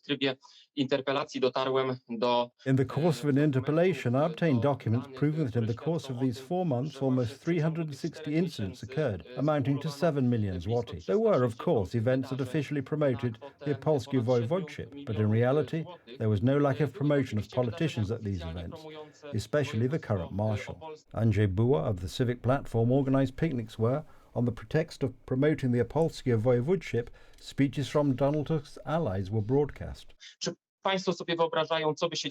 trybie interpelacji dotarłem do... In the course of an interpellation, I obtained documents proving that in the course of these 4 months, almost 360 incidents occurred, amounting to 7 million zloty. There were, of course, events that officially promoted the Opolskie voivodeship, but in reality, there was no lack of promotion of politicians at these events, especially the current marshal. Andrzej Buła of the Civic Platform organised picnics where, on the pretext of promoting the Opolskie voivodeship, speeches from Donald Tusk's allies were broadcast.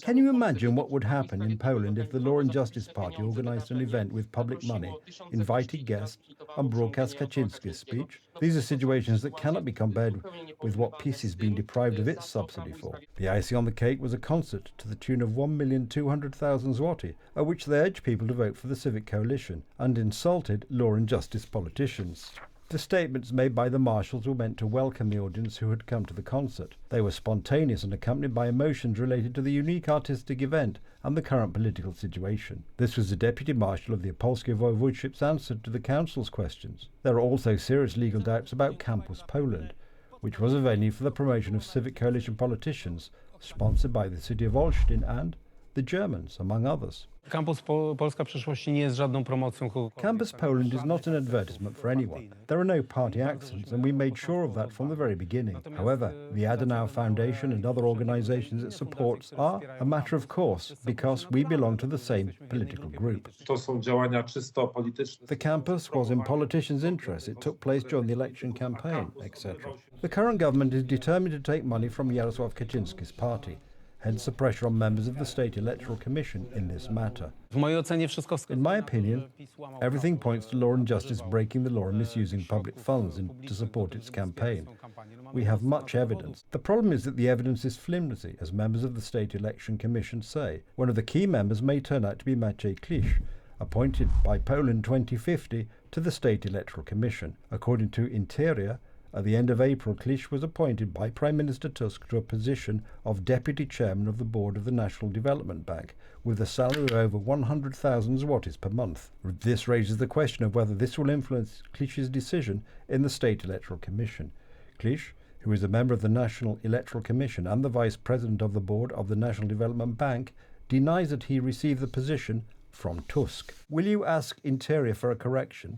Can you imagine what would happen in Poland if the Law and Justice Party organised an event with public money, invited guests and broadcast Kaczynski's speech? These are situations that cannot be compared with what PiS is being deprived of its subsidy for. The icing on the cake was a concert to the tune of 1,200,000 zloty, at which they urged people to vote for the Civic Coalition and insulted Law and Justice politicians. The statements made by the marshals were meant to welcome the audience who had come to the concert. They were spontaneous and accompanied by emotions related to the unique artistic event and the current political situation. This was the Deputy Marshal of the Opolskie Voivodeship's answer to the Council's questions. There are also serious legal doubts about Campus Poland, which was a venue for the promotion of Civic Coalition politicians, sponsored by the city of Olsztyn and the Germans, among others. Campus Polska Przyszłości nie jest żadną promocją. Campus Poland is not an advertisement for anyone. There are no party accents, and we made sure of that from the very beginning. However, the Adenauer Foundation and other organizations it supports are a matter of course, because we belong to the same political group. The campus was in politicians' interests. It took place during the election campaign, etc. The current government is determined to take money from Jarosław Kaczyński's party. Hence the pressure on members of the State Electoral Commission in this matter. In my opinion, everything points to Law and Justice breaking the law and misusing public funds to support its campaign. We have much evidence. The problem is that the evidence is flimsy, as members of the State Election Commission say. One of the key members may turn out to be Maciej Klisz, appointed by Poland 2050 to the State Electoral Commission. According to Interior, at the end of April, Klisz was appointed by Prime Minister Tusk to a position of Deputy Chairman of the Board of the National Development Bank, with a salary of over 100,000 zlotys per month. This raises the question of whether this will influence Klisz's decision in the State Electoral Commission. Klisz, who is a member of the National Electoral Commission and the Vice President of the Board of the National Development Bank, denies that he received the position from Tusk. Will you ask Interior for a correction?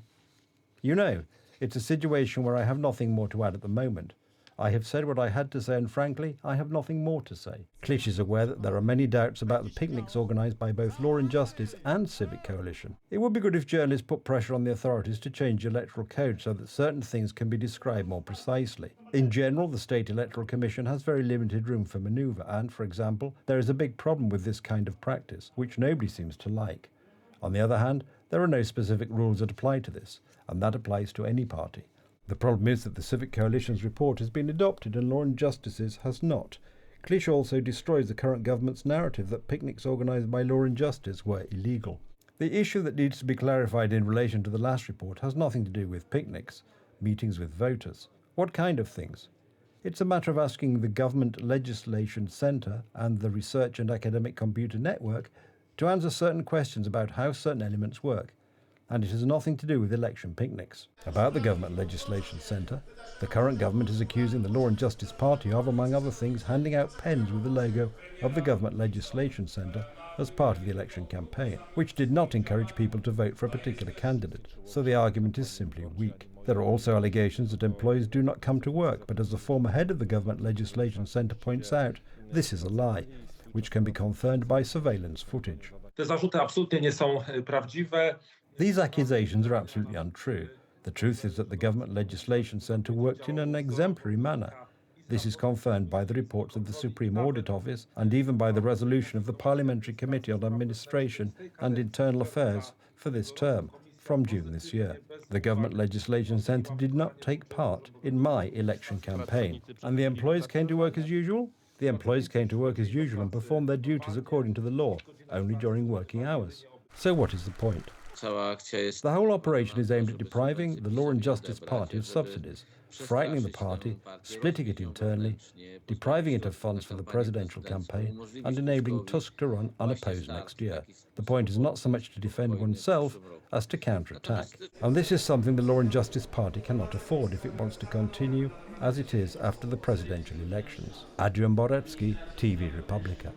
You know, it's a situation where I have nothing more to add at the moment. I have said what I had to say, and frankly, I have nothing more to say. Klisz is aware that there are many doubts about the picnics organised by both Law and Justice and Civic Coalition. It would be good if journalists put pressure on the authorities to change the electoral code so that certain things can be described more precisely. In general, the State Electoral Commission has very limited room for manoeuvre and, for example, there is a big problem with this kind of practice, which nobody seems to like. On the other hand, there are no specific rules that apply to this, and that applies to any party. The problem is that the Civic Coalition's report has been adopted and Law and Justice's has not. Klisz also destroys the current government's narrative that picnics organised by Law and Justice were illegal. The issue that needs to be clarified in relation to the last report has nothing to do with picnics, meetings with voters. What kind of things? It's a matter of asking the Government Legislation Centre and the Research and Academic Computer Network to answer certain questions about how certain elements work, and it has nothing to do with election picnics. About the Government Legislation Centre, the current government is accusing the Law and Justice Party of, among other things, handing out pens with the logo of the Government Legislation Centre as part of the election campaign, which did not encourage people to vote for a particular candidate, so the argument is simply weak. There are also allegations that employees do not come to work, but as the former head of the Government Legislation Centre points out, this is a lie, which can be confirmed by surveillance footage. These accusations are absolutely untrue. The truth is that the Government Legislation Centre worked in an exemplary manner. This is confirmed by the reports of the Supreme Audit Office and even by the resolution of the Parliamentary Committee on Administration and Internal Affairs for this term, from June this year. The Government Legislation Centre did not take part in my election campaign. And the employees came to work as usual? The employees came to work as usual and performed their duties according to the law, only during working hours. So what is the point? The whole operation is aimed at depriving the Law and Justice Party of subsidies, frightening the party, splitting it internally, depriving it of funds for the presidential campaign, and enabling Tusk to run unopposed next year. The point is not so much to defend oneself as to counterattack. And this is something the Law and Justice Party cannot afford if it wants to continue as it is after the presidential elections. Adrian Boretsky, TV Republica.